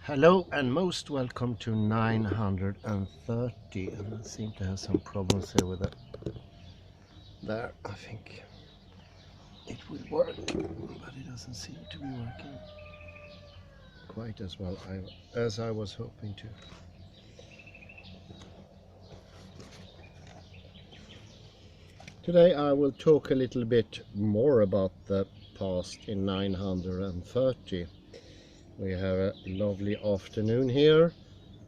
Hello and most welcome to 930, and I seem to have some problems here with it. There, I think it will work, but it doesn't seem to be working quite as well as I was hoping to. Today I will talk a little bit more about the past in 930. We have a lovely afternoon here.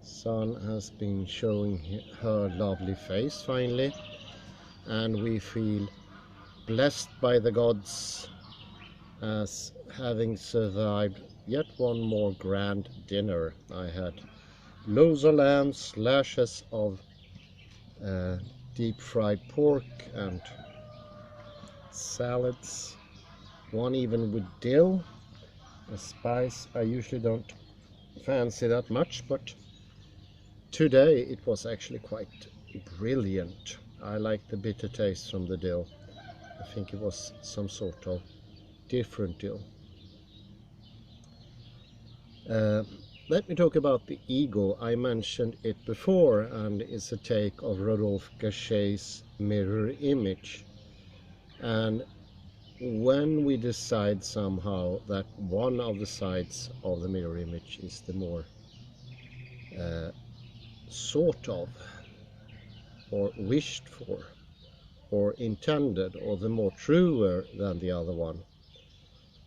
Sun has been showing her lovely face finally, and we feel blessed by the gods as having survived yet one more grand dinner. I had loaves of lamb, slashes of deep fried pork and salads, one even with dill, a spice I usually don't fancy that much, but today it was actually quite brilliant. I like the bitter taste from the dill. I think it was some sort of different dill. Let me talk about the ego. I mentioned it before, and it's a take of Rodolphe Gachet's mirror image. And when we decide somehow that one of the sides of the mirror image is the more sort of, or wished for, or intended, or the more truer than the other one,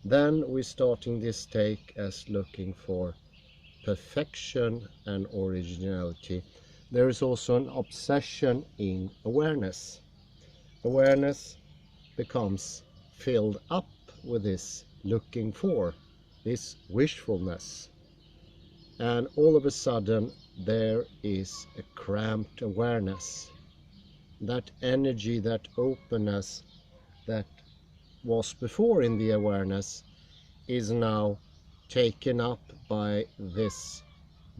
then we're starting this take as looking for perfection and originality. There is also an obsession in awareness. Awareness becomes filled up with this looking for, this wishfulness, and all of a sudden there is a cramped awareness. That energy, that openness that was before in the awareness is now taken up by this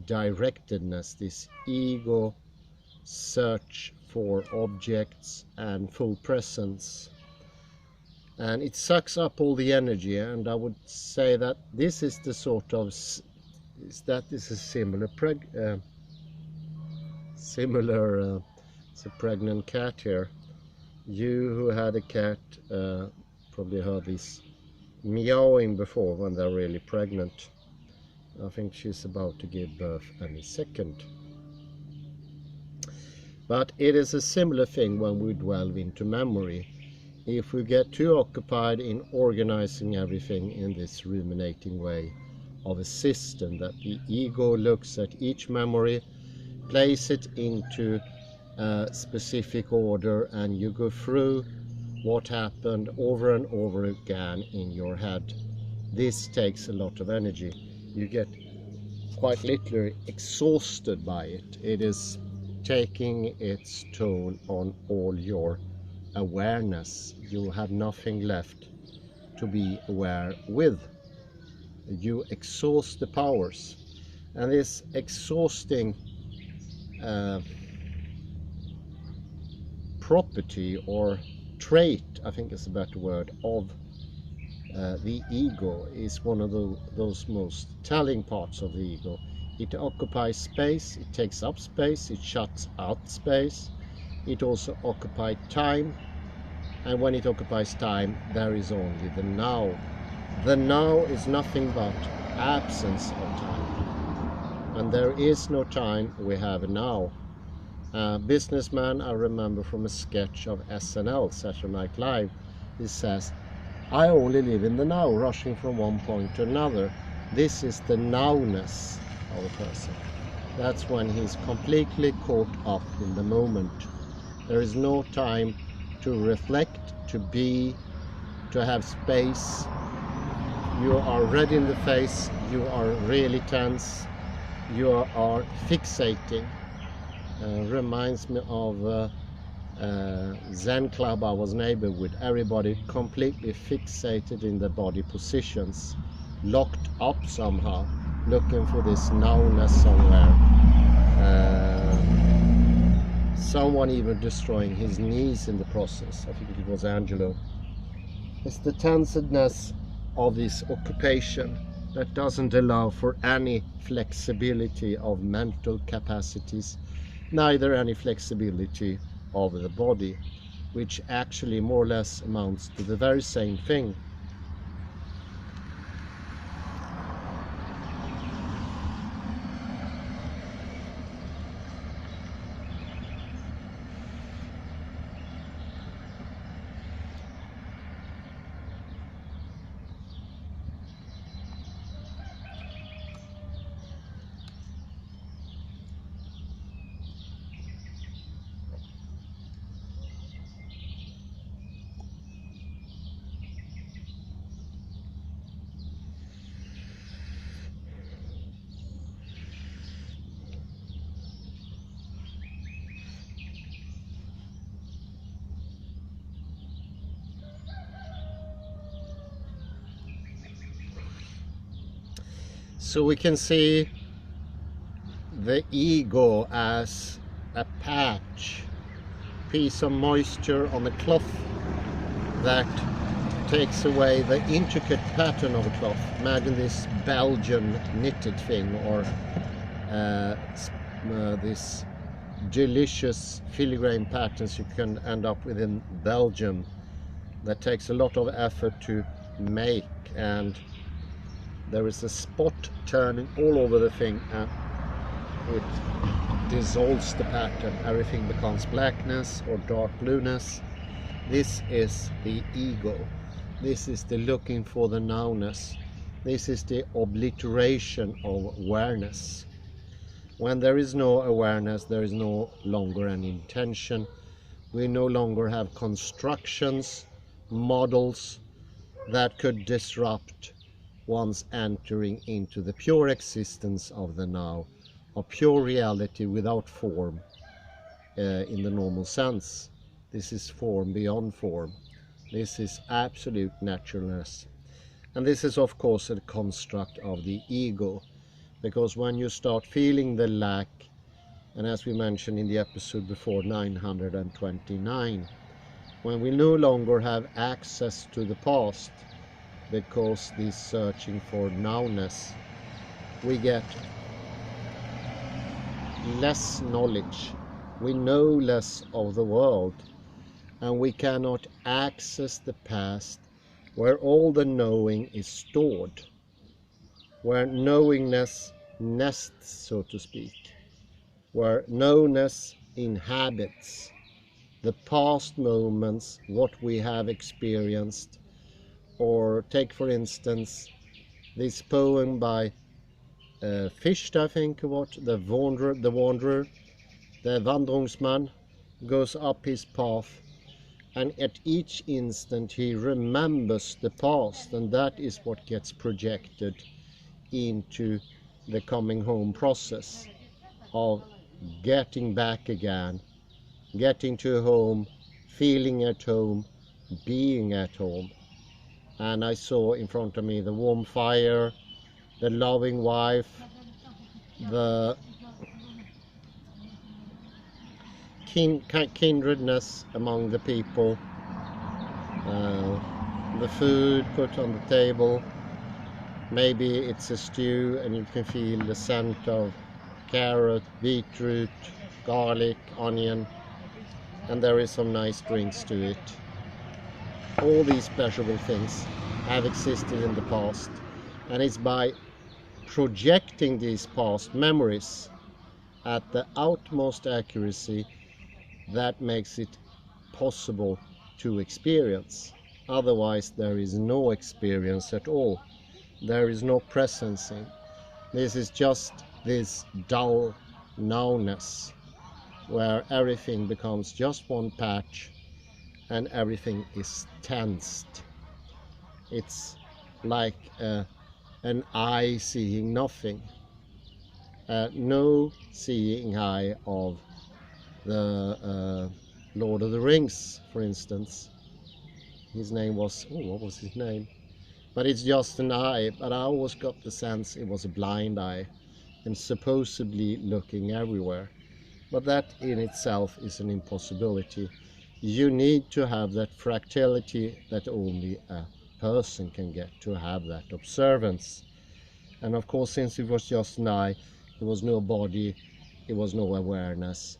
directedness, this ego search for objects and full presence, and it sucks up all the energy. And I would say that this is the sort of it's a similar it's a pregnant cat here. You who had a cat probably heard this meowing before when they're really pregnant. I think she's about to give birth any second. But it is a similar thing when we delve into memory. If we get too occupied in organizing everything in this ruminating way of a system, that the ego looks at each memory, place it into a specific order, and you go through what happened over and over again in your head. This takes a lot of energy. You get quite literally exhausted by it. It is taking its toll on all your awareness. You have nothing left to be aware with. You exhaust the powers, and this exhausting property or trait, I think is a better word, of the ego is one of those most telling parts of the ego. It occupies space, it takes up space, it shuts out space. It also occupies time, and when it occupies time, there is only the now. The now is nothing but absence of time, and there is no time. We have a now. Businessman, I remember from a sketch of SNL, Saturday Night Live, he says, "I only live in the now, rushing from one point to another." This is the nowness of a person. That's when he's completely caught up in the moment. There is no time to reflect, to be, to have space. You are red in the face, you are really tense, you are fixating. Reminds me of Zen club I was neighbor with. Everybody completely fixated in the body positions, locked up somehow, looking for this nowness somewhere. Someone even destroying his knees in the process. I think it was Angelo. It's the tensedness of this occupation. that doesn't allow for any flexibility of mental capacities, neither any flexibility of the body, which actually more or less amounts to the very same thing. So we can see the ego as a piece of moisture on a cloth that takes away the intricate pattern of a cloth. Imagine this Belgian knitted thing, or this delicious filigrane patterns you can end up with in Belgium that takes a lot of effort to make, and there is a spot turning all over the thing and it dissolves the pattern. Everything becomes blackness or dark blueness. This is the ego. This is the looking for the nowness. This is the obliteration of awareness. When there is no awareness, there is no longer an intention. We no longer have constructions, models that could disrupt one's entering into the pure existence of the now, of pure reality without form in the normal sense. This is form beyond form. This is absolute naturalness. And this is of course a construct of the ego, because when you start feeling the lack, and as we mentioned in the episode before, 929, when we no longer have access to the past, because this searching for nowness, we get less knowledge, we know less of the world, and we cannot access the past where all the knowing is stored, where knowingness nests, so to speak, where knownness inhabits the past moments, what we have experienced. Or take for instance this poem by Fichte, I think, the wanderer, the Vandrungsman, goes up his path, and at each instant he remembers the past, and that is what gets projected into the coming home process of getting back again, getting to home, feeling at home, being at home. And I saw in front of me the warm fire, the loving wife, the kindredness among the people, the food put on the table. Maybe it's a stew and you can feel the scent of carrot, beetroot, garlic, onion, and there is some nice drinks to it. All these pleasurable things have existed in the past, and it's by projecting these past memories at the utmost accuracy that makes it possible to experience. Otherwise there is no experience at all. There is no presencing. This is just this dull nowness where everything becomes just one patch and everything is tensed. It's like an eye seeing nothing. No seeing eye of the Lord of the Rings, for instance. His name was, what was his name? But it's just an eye, but I always got the sense it was a blind eye and supposedly looking everywhere. But that in itself is an impossibility. You need to have that fractality that only a person can get, to have that observance. And of course, since it was just an eye, there was no body, it was no awareness,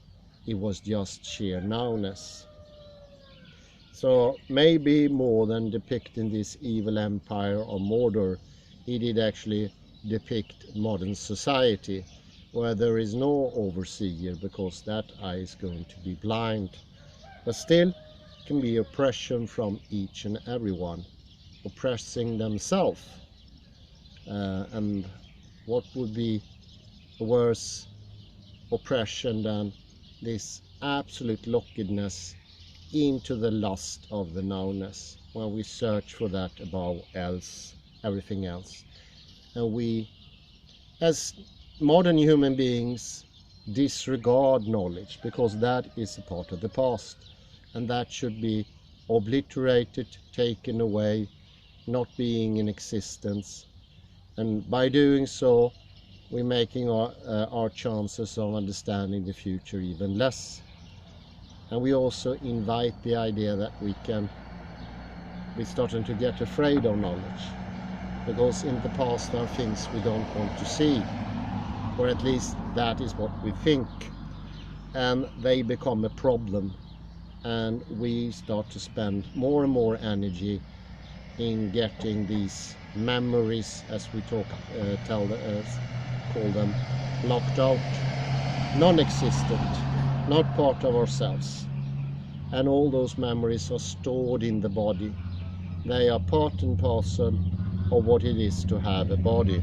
it was just sheer nowness. So maybe more than depicting this evil empire of Mordor, he did actually depict modern society, where there is no overseer, because that eye is going to be blind. But still, it can be oppression from each and everyone, oppressing themselves. And what would be a worse oppression than this absolute lockedness into the lust of the nowness, when we search for that above everything else. And we, as modern human beings, disregard knowledge, because that is a part of the past, and that should be obliterated, taken away, not being in existence. And by doing so, we're making our chances of understanding the future even less. And we also invite the idea that we're starting to get afraid of knowledge, because in the past there are things we don't want to see, or at least that is what we think, and they become a problem, and we start to spend more and more energy in getting these memories, as we call them, locked out, non-existent, not part of ourselves. And all those memories are stored in the body. They are part and parcel of what it is to have a body.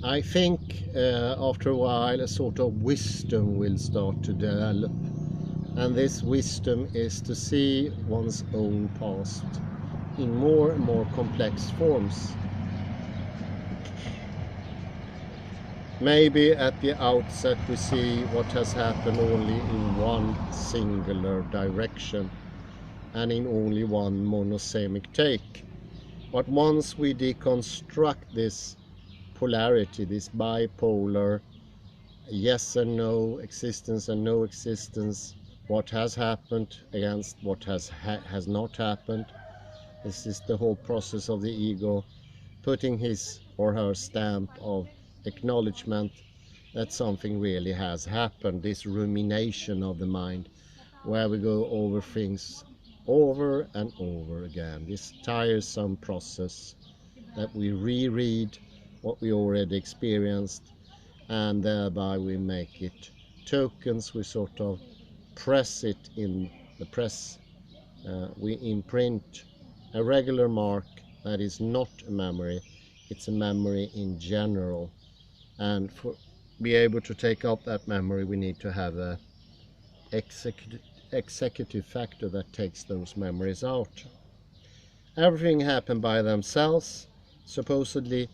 I think after a while a sort of wisdom will start to develop, and this wisdom is to see one's own past in more and more complex forms. Maybe at the outset we see what has happened only in one singular direction and in only one monosemic take. But once we deconstruct this polarity, this bipolar yes and no, existence and no existence, what has happened against what has not happened, this is the whole process of the ego putting his or her stamp of acknowledgement that something really has happened, this rumination of the mind, where we go over things over and over again, this tiresome process that we reread what we already experienced, and thereby we make it tokens, we sort of press it in the press, we imprint a regular mark that is not a memory, it's a memory in general. And for be able to take up that memory, we need to have a executive factor that takes those memories out. Everything happened by themselves, supposedly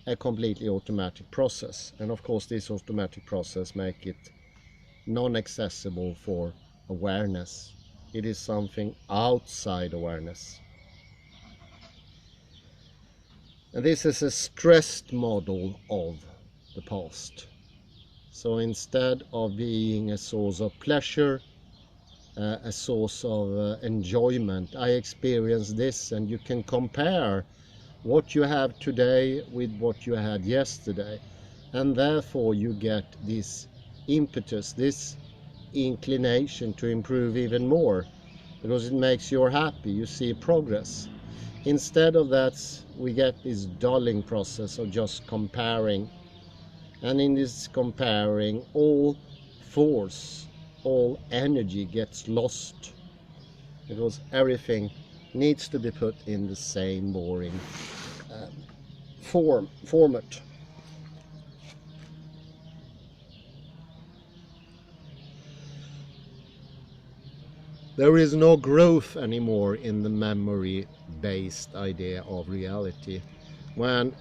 a completely automatic process, and of course this automatic process make it non-accessible for awareness. It is something outside awareness. And this is a stressed model of the past. So instead of being a source of pleasure, a source of enjoyment, I experience this, and you can compare what you have today with what you had yesterday, and therefore you get this impetus, this inclination to improve even more, because it makes you happy, you see progress. Instead of that, we get this dulling process of just comparing, and in this comparing, all force, all energy gets lost, because everything needs to be put in the same boring format. There is no growth anymore in the memory-based idea of reality. When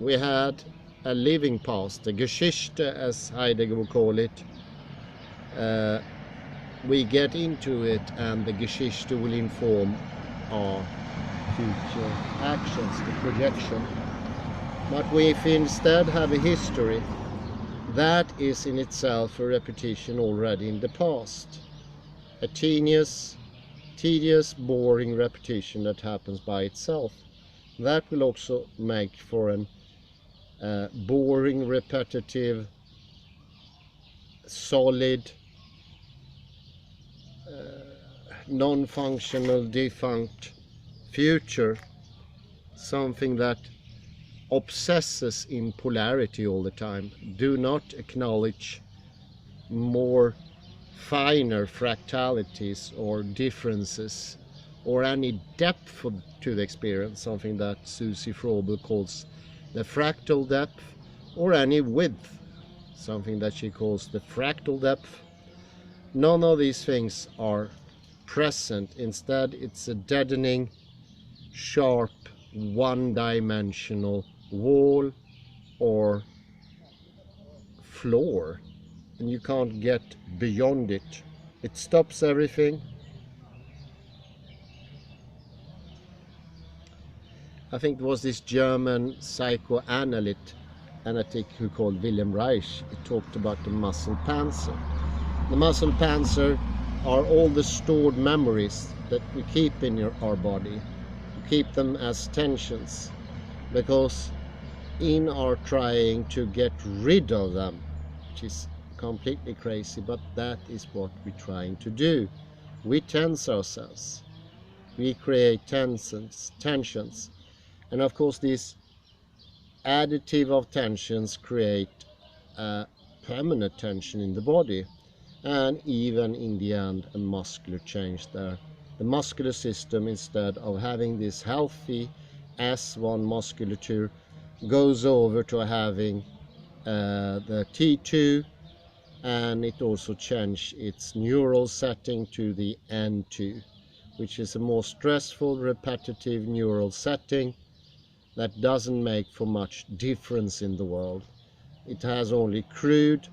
we had a living past, a Geschichte as Heidegger would call it, we get into it and the Geschichte will inform our future actions, the projection. But if we instead have a history, that is in itself a repetition already in the past. A tedious, boring repetition that happens by itself. That will also make for an boring, repetitive, solid, non-functional, defunct future. Something that obsesses in polarity all the time. Do not acknowledge more finer fractalities or differences or any depth to the experience, something that Susie Froebel calls the fractal depth, or any width, something that she calls the fractal depth. None of these things are present. Instead, it's a deadening, sharp, one-dimensional wall or floor, and you can't get beyond it. It stops everything. I think it was this German psychoanalyst who called Wilhelm Reich. He talked about the muscle panzer. The muscle panzer are all the stored memories that we keep in our body. We keep them as tensions, because in our trying to get rid of them, which is completely crazy, but that is what we're trying to do. We tense ourselves. We create tensions. And of course, these additive of tensions create a permanent tension in the body, and even in the end a muscular change there. The muscular system, instead of having this healthy S1 musculature, goes over to having the T2, and it also changes its neural setting to the N2, which is a more stressful, repetitive neural setting that doesn't make for much difference in the world. It has only crude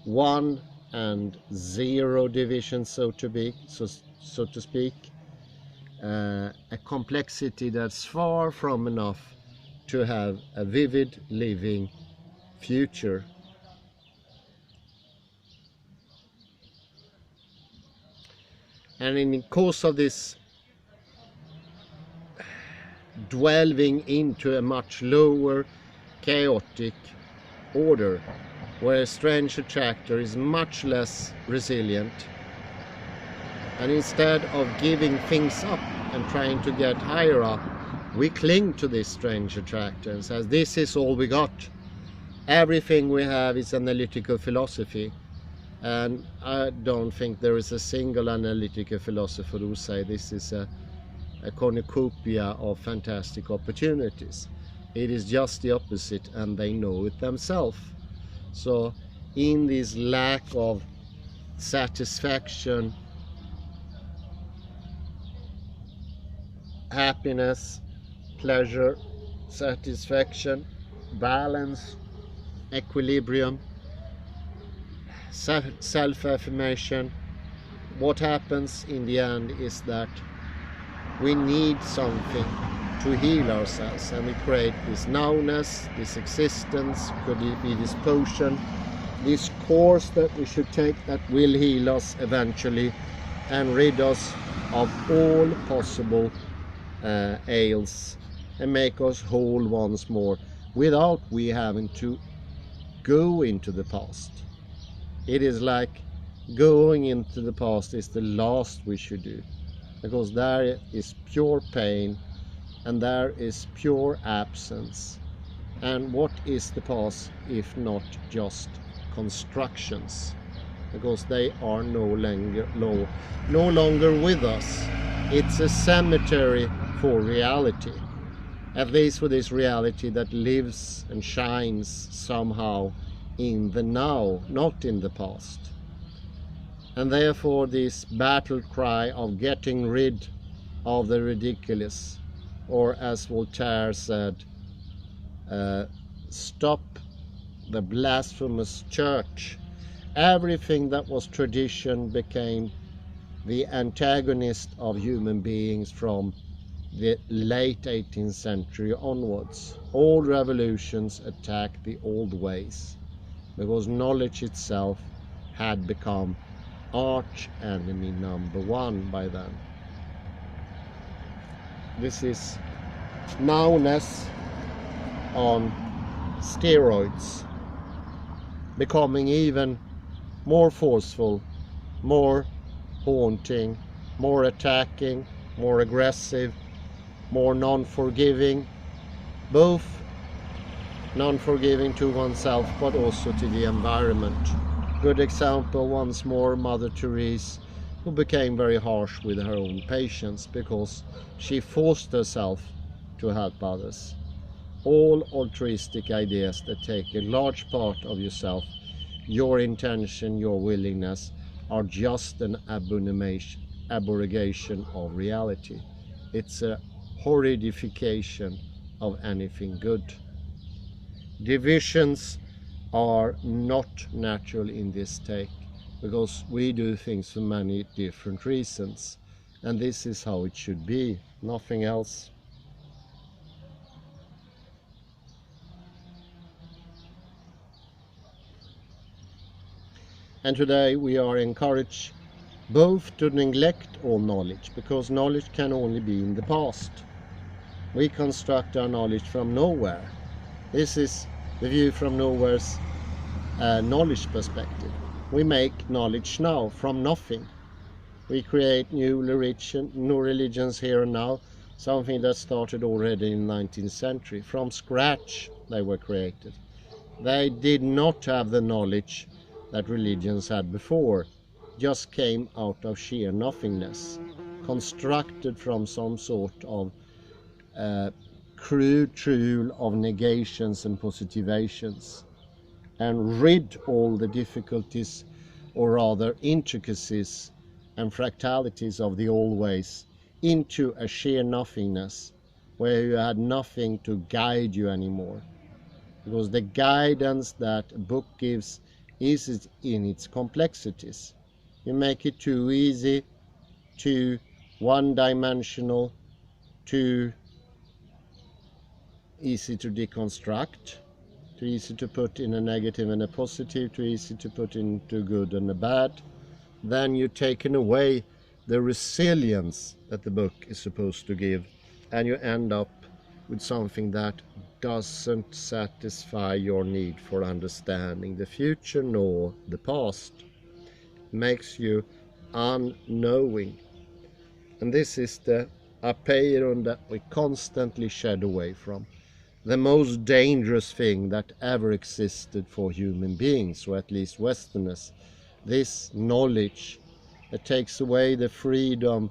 1 and 0 division, so to speak, a complexity that's far from enough to have a vivid, living future. And in the course of this delving into a much lower chaotic order, where a strange attractor is much less resilient, and instead of giving things up and trying to get higher up, we cling to this strange attractor and says, this is all we got. Everything we have is analytical philosophy. And I don't think there is a single analytical philosopher who say this is a cornucopia of fantastic opportunities. It is just the opposite, and they know it themselves. So in this lack of satisfaction, happiness, pleasure, satisfaction, balance, equilibrium, self-affirmation, what happens in the end is that we need something to heal ourselves, and we create this nowness, this existence. Could it be this potion, this course that we should take that will heal us eventually and rid us of all possible ails and make us whole once more, without we having to go into the past. It is like going into the past is the last we should do, because there is pure pain and there is pure absence. And what is the past if not just constructions? Because they are no longer with us. It's a cemetery for reality, at least for this reality that lives and shines somehow in the now, not in the past. And therefore this battle cry of getting rid of the ridiculous, or as Voltaire said, stop the blasphemous church. Everything that was tradition became the antagonist of human beings, from the late 18th century onwards. All revolutions attacked the old ways because knowledge itself had become arch enemy number one by then. This is nowness on steroids, becoming even more forceful, more haunting, more attacking, more aggressive, more non-forgiving, both non-forgiving to oneself but also to the environment. Good example, once more, Mother Teresa, who became very harsh with her own patients because she forced herself to help others. All altruistic ideas that take a large part of yourself, your intention, your willingness, are just an abrogation of reality. It's a horridification of anything good. Divisions are not natural in this take because we do things for many different reasons, and this is how it should be, nothing else. And today we are encouraged both to neglect all knowledge, because knowledge can only be in the past. We construct our knowledge from nowhere. This is the view from nowhere's knowledge perspective. We make knowledge now from nothing. We create new religions here and now, something that started already in the 19th century. From scratch they were created. They did not have the knowledge that religions had before, just came out of sheer nothingness, constructed from some sort of crude tool of negations and positivations, and rid all the difficulties, or rather intricacies and fractalities of the old ways into a sheer nothingness where you had nothing to guide you anymore. Because the guidance that a book gives is in its complexities. You make it too easy, too one-dimensional, too easy to deconstruct, too easy to put in a negative and a positive, too easy to put into good and a bad. Then you've taken away the resilience that the book is supposed to give, and you end up with something that doesn't satisfy your need for understanding the future nor the past. It makes you unknowing. And this is the apeiron that we constantly shed away from. The most dangerous thing that ever existed for human beings, or at least Westerners. This knowledge that takes away the freedom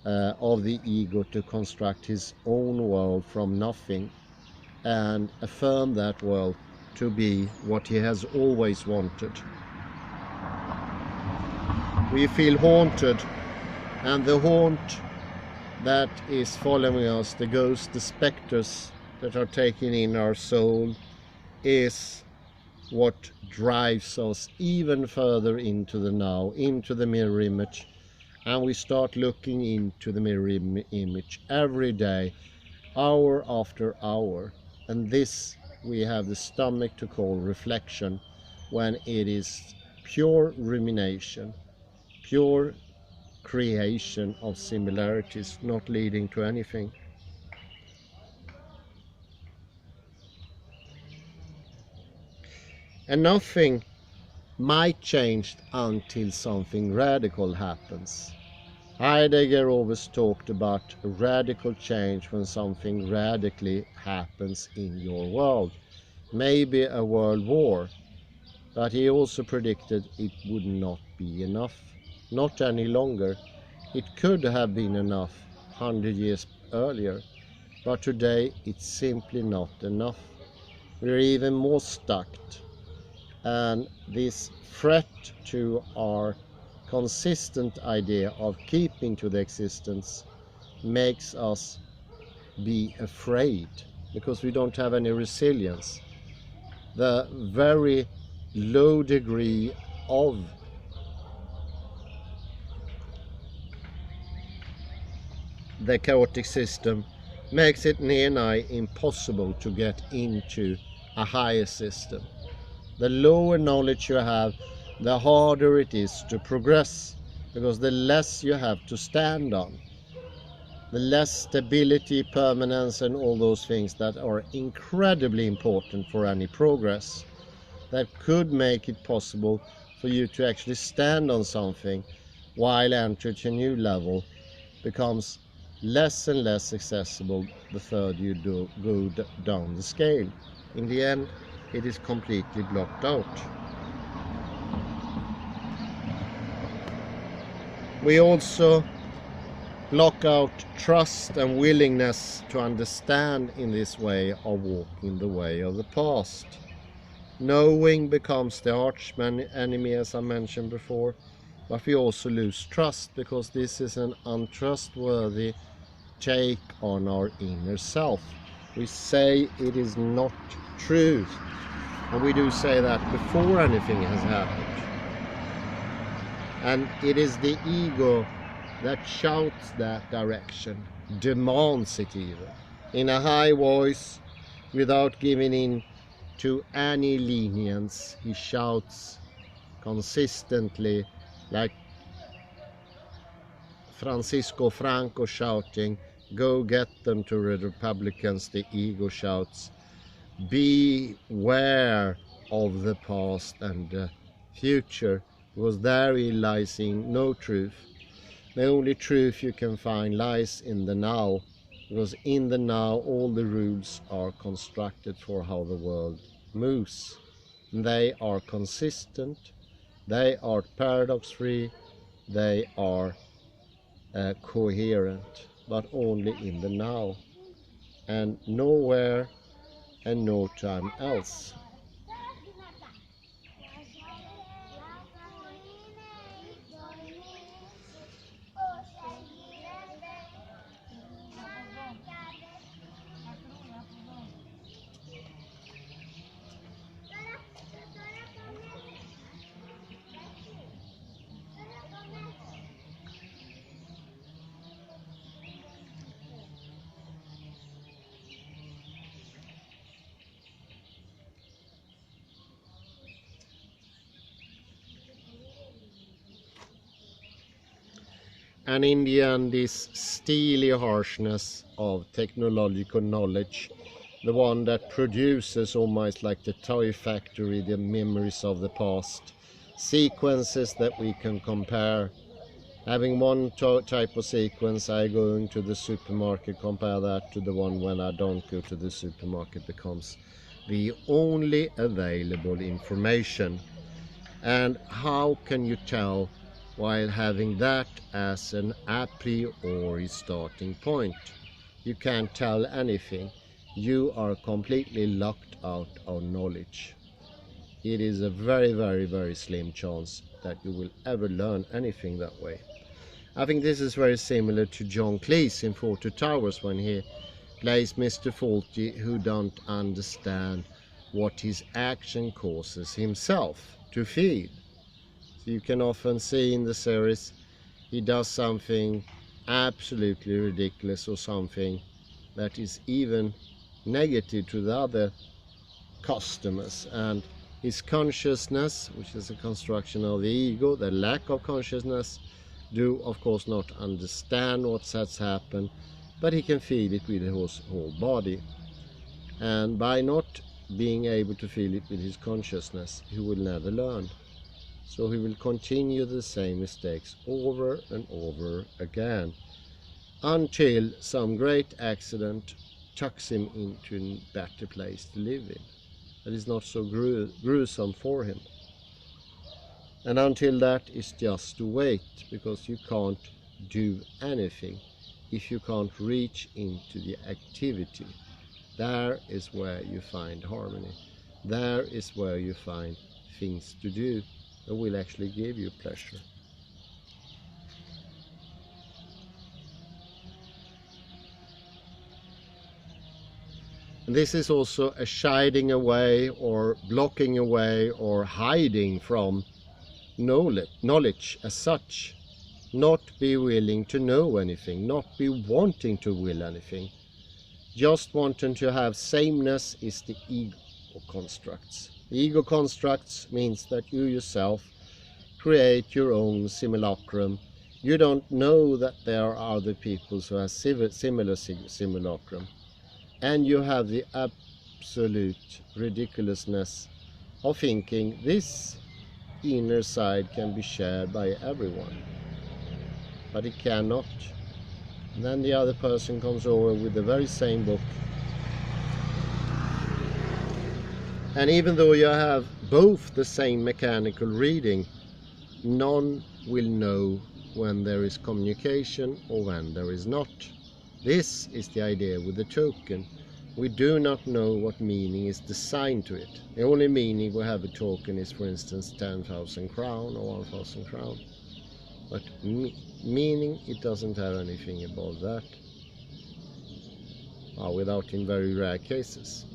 of the ego to construct his own world from nothing and affirm that world to be what he has always wanted. We feel haunted, and the haunt that is following us, the ghosts, the specters that are taking in our soul, is what drives us even further into the now, into the mirror image. And we start looking into the mirror image every day, hour after hour. And this we have the stomach to call reflection, when it is pure rumination, pure creation of similarities, not leading to anything. And nothing might change until something radical happens. Heidegger always talked about a radical change when something radically happens in your world. Maybe a world war, but he also predicted it would not be enough, not any longer. It could have been enough 100 years earlier, but today it's simply not enough. We're even more stuck. And this threat to our consistent idea of keeping to the existence makes us be afraid, because we don't have any resilience. The very low degree of the chaotic system makes it near nigh impossible to get into a higher system. The lower knowledge you have, the harder it is to progress, because the less you have to stand on, the less stability, permanence, and all those things that are incredibly important for any progress, that could make it possible for you to actually stand on something while entering to a new level, becomes less and less accessible the further you go down the scale. In the end, it is completely blocked out. We also block out trust and willingness to understand in this way of walking the way of the past. Knowing becomes the arch enemy, as I mentioned before, but we also lose trust, because this is an untrustworthy take on our inner self. We say it is not true, and we do say that before anything has happened. And it is the ego that shouts that direction, demands it even, in a high voice, without giving in to any lenience. He shouts consistently, like Francisco Franco shouting, "Go get them," to the Republicans. The ego shouts, beware of the past and the future, because therein lies in no truth. The only truth you can find lies in the now, because in the now all the rules are constructed for how the world moves. They are consistent, they are paradox-free, they are coherent, but only in the now, and nowhere and no time else. And in the end, this steely harshness of technological knowledge, the one that produces almost like the toy factory, the memories of the past, sequences that we can compare. Having one type of sequence, I going to the supermarket, compare that to the one when I don't go to the supermarket, becomes the only available information. And how can you tell while having that as an a priori starting point? You can't tell anything. You are completely locked out of knowledge. It is a very, very, very slim chance that you will ever learn anything that way. I think this is very similar to John Cleese in 40 Towers, when he plays Mr. Faulty, who don't understand what his action causes himself to feel. So you can often see in the series he does something absolutely ridiculous, or something that is even negative to the other customers, and his consciousness, which is a construction of the ego, the lack of consciousness, do of course not understand what has happened, but he can feel it with his whole body. And by not being able to feel it with his consciousness, he will never learn. So he will continue the same mistakes over and over again, until some great accident tucks him into a better place to live in, that is not so gruesome for him. And until that is just to wait, because you can't do anything if you can't reach into the activity. There is where you find harmony. There is where you find things to do that will actually give you pleasure. And this is also a shining away, or blocking away, or hiding from knowledge as such. not be willing to know anything, not be wanting to will anything. Just wanting to have sameness is the ego constructs. The ego constructs means that you yourself create your own simulacrum. You don't know that there are other people who have similar simulacrum. And you have the absolute ridiculousness of thinking this inner side can be shared by everyone. But it cannot. And then the other person comes over with the very same book. And even though you have both the same mechanical reading, none will know when there is communication or when there is not. This is the idea with the token. We do not know what meaning is assigned to it. The only meaning we have a token is, for instance, 10,000 crown or 1,000 crown. But meaning, it doesn't have anything above that. Without in very rare cases.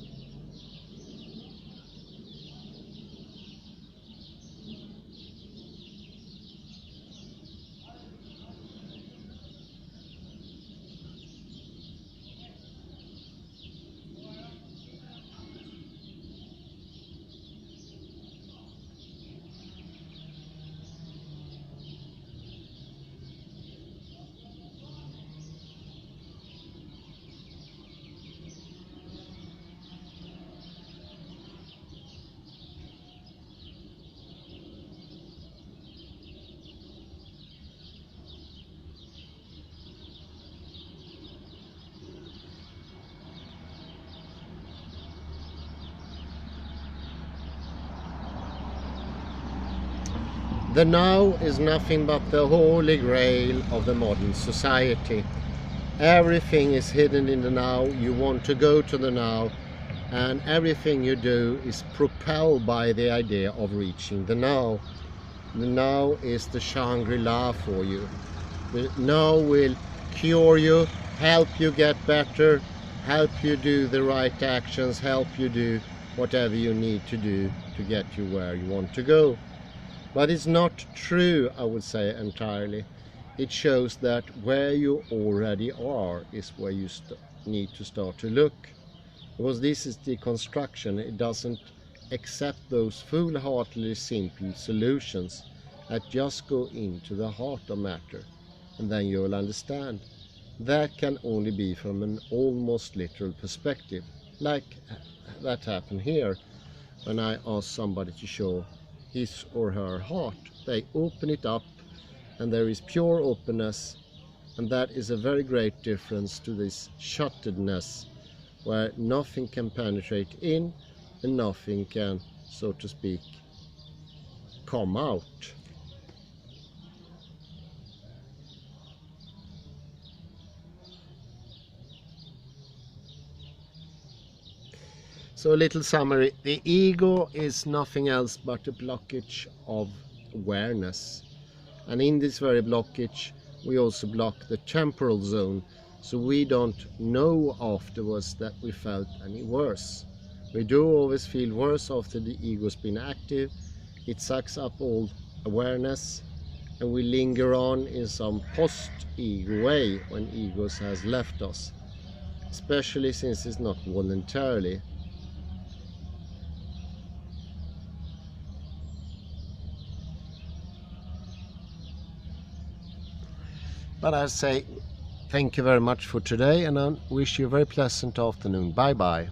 The now is nothing but the holy grail of the modern society. Everything is hidden in the now. You want to go to the now, and everything you do is propelled by the idea of reaching the now. The now is the Shangri-La for you. The now will cure you, help you get better, help you do the right actions, help you do whatever you need to do to get you where you want to go. But it's not true, I would say, entirely. It shows that where you already are is where you need to start to look. Because this is the construction. It doesn't accept those foolhardily simple solutions that just go into the heart of matter. And then you'll understand. That can only be from an almost literal perspective. Like that happened here when I asked somebody to show his or her heart. They open it up and there is pure openness, and that is a very great difference to this shuttedness where nothing can penetrate in and nothing can, so to speak, come out. So a little summary. The ego is nothing else but a blockage of awareness. And in this very blockage, we also block the temporal zone. So we don't know afterwards that we felt any worse. We do always feel worse after the ego's been active. It sucks up all awareness. And we linger on in some post-ego way when ego has left us. Especially since it's not voluntarily. But I say thank you very much for today, and I wish you a very pleasant afternoon. Bye bye.